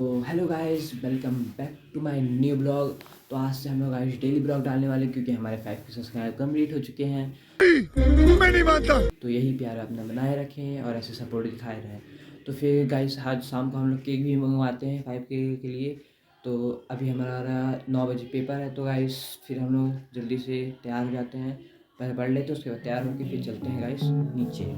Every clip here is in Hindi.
तो hello guys, welcome back to my new blog. तो आज से हम लोग गाइस डेली ब्लॉग डालने वाले क्योंकि हमारे 5 सब्सक्राइब कंप्लीट हो चुके हैं। मैं नहीं मानता। तो यही प्यार अपना बनाए रखें और ऐसे सपोर्ट दिखाए रहें। तो फिर गाइस आज शाम को हम लोग केक भी मंगवाते हैं 5K के लिए। तो अभी हमारा 9 बजे पेपर है। तो गाइस फिर हम लोग जल्दी से तैयार हो जाते हैं, पहले पढ़ लेते हैं, उसके बाद तैयार होकर फिर चलते हैं गाइस नीचे।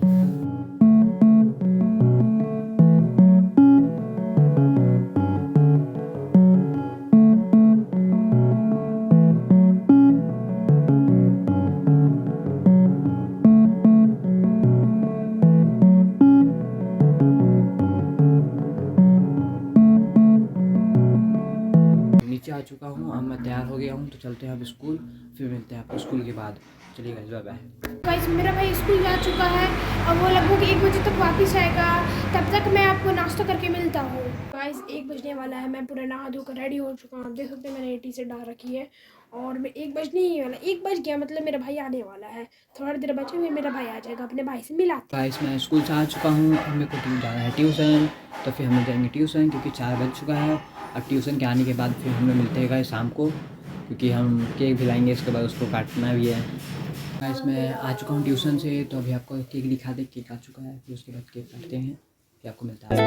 नीचे आ चुका हूँ, अब मैं तैयार हो गया हूँ। तो चलते हैं अब स्कूल, फिर मिलते हैं आपको स्कूल के बाद। चलिए गाइस, बाय बाय। गाइस मेरा भाई स्कूल जा चुका है। अब वो लगभग 1 बजे तक वापस आएगा। तब तक मैं आपको नाश्ता करके मिलता हूँ। गाइस 1 बजने वाला है। मैं पूरा नहा धोकर रेडी हो चुका हूँ। आप देख सकते हैं मैंने टी शर्ट डाल रखी है और मैं 1 बजने ही वाला, 1 बज गया मतलब मेरा भाई आने वाला है। थोड़ी देर बचे हुए मेरा भाई आ जाएगा। अपने भाई से मिलाते हैं। गाइस मैं स्कूल से आ चुका हूँ, अब मेरे को जाना है ट्यूशन। तो फिर हम लोग जाएंगे ट्यूशन क्योंकि 4 बज चुका है। अब ट्यूशन के आने के बाद फिर हम लोग मिलते हैं गाइस शाम को, क्योंकि हम केक भी लाएंगे, इसके बाद उसको काटना भी है। गाइस मैं आ चुका हूँ ट्यूशन से, तो अभी आपको केक दिखा दे। केक आ चुका है, फिर उसके बाद केक काटते हैं, फिर आपको मिलता है।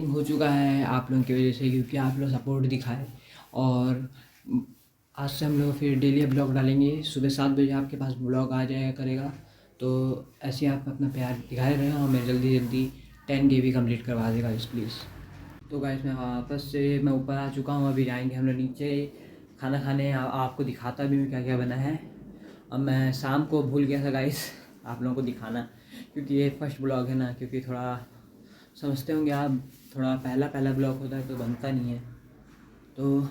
हो चुका है आप लोगों की वजह से, क्योंकि आप लोग सपोर्ट दिखाए। और आज से हम लोग फिर डेली ब्लॉग डालेंगे। सुबह 7 बजे आपके पास ब्लॉग आ जाएगा करेगा। तो ऐसे ही आप अपना प्यार दिखाए रहें और मैं जल्दी जल्दी 10K भी कंप्लीट करवा देगा इस प्लीज़। तो गाइस मैं वापस से मैं ऊपर आ चुका हूँ। अभी जाएंगे हम लोग नीचे खाना खाने। आपको दिखाता भी मैं क्या क्या बना है। अब मैं शाम को भूल गया था गाइस आप लोगों को दिखाना, क्योंकि ये फर्स्ट ब्लॉग है ना, क्योंकि थोड़ा समझते होंगे आप, थोड़ा पहला पहला ब्लॉग होता है तो बनता नहीं है। तो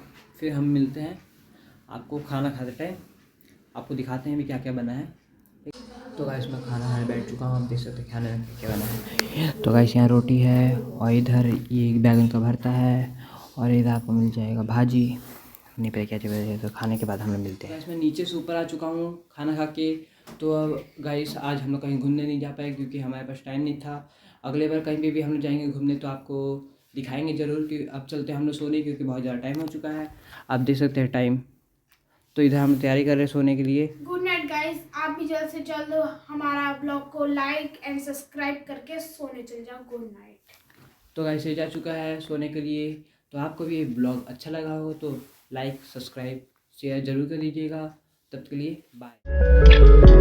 फिर हम मिलते हैं आपको खाना खाते टाइम, आपको दिखाते हैं भी क्या क्या बना है। तो गाइस मैं खाना खाने बैठ चुका हूँ, आप देख सकते हैं खाने में क्या बना है। तो गाइस यहाँ रोटी है और इधर ये बैगन का भरता है और इधर आपको मिल जाएगा भाजी। नहीं पता क्या चीज़। तो खाने के बाद हम लोग मिलते हैं। गाइस मैं नीचे से ऊपर आ चुका हूँ खाना खा के। तो अब गाइस आज हम लोग कहीं घूमने नहीं जा पाए क्योंकि हमारे पास टाइम नहीं था। अगले बार कहीं पे भी हम लोग जाएंगे घूमने तो आपको दिखाएंगे ज़रूर। कि अब चलते हैं हम लोग सोने, क्योंकि बहुत ज़्यादा टाइम हो चुका है, आप देख सकते हैं टाइम। तो इधर हम तैयारी कर रहे हैं सोने के लिए। Good night guys. आप भी जल्द से जल्द हमारा ब्लॉग को लाइक एंड सब्सक्राइब करके सोने चल जाओ। Good night. तो गाइस ये जा चुका है सोने के लिए। तो आपको भी ये ब्लॉग अच्छा लगा हो तो लाइक सब्सक्राइब शेयर ज़रूर कर दीजिएगा। तब तक के लिए बाय।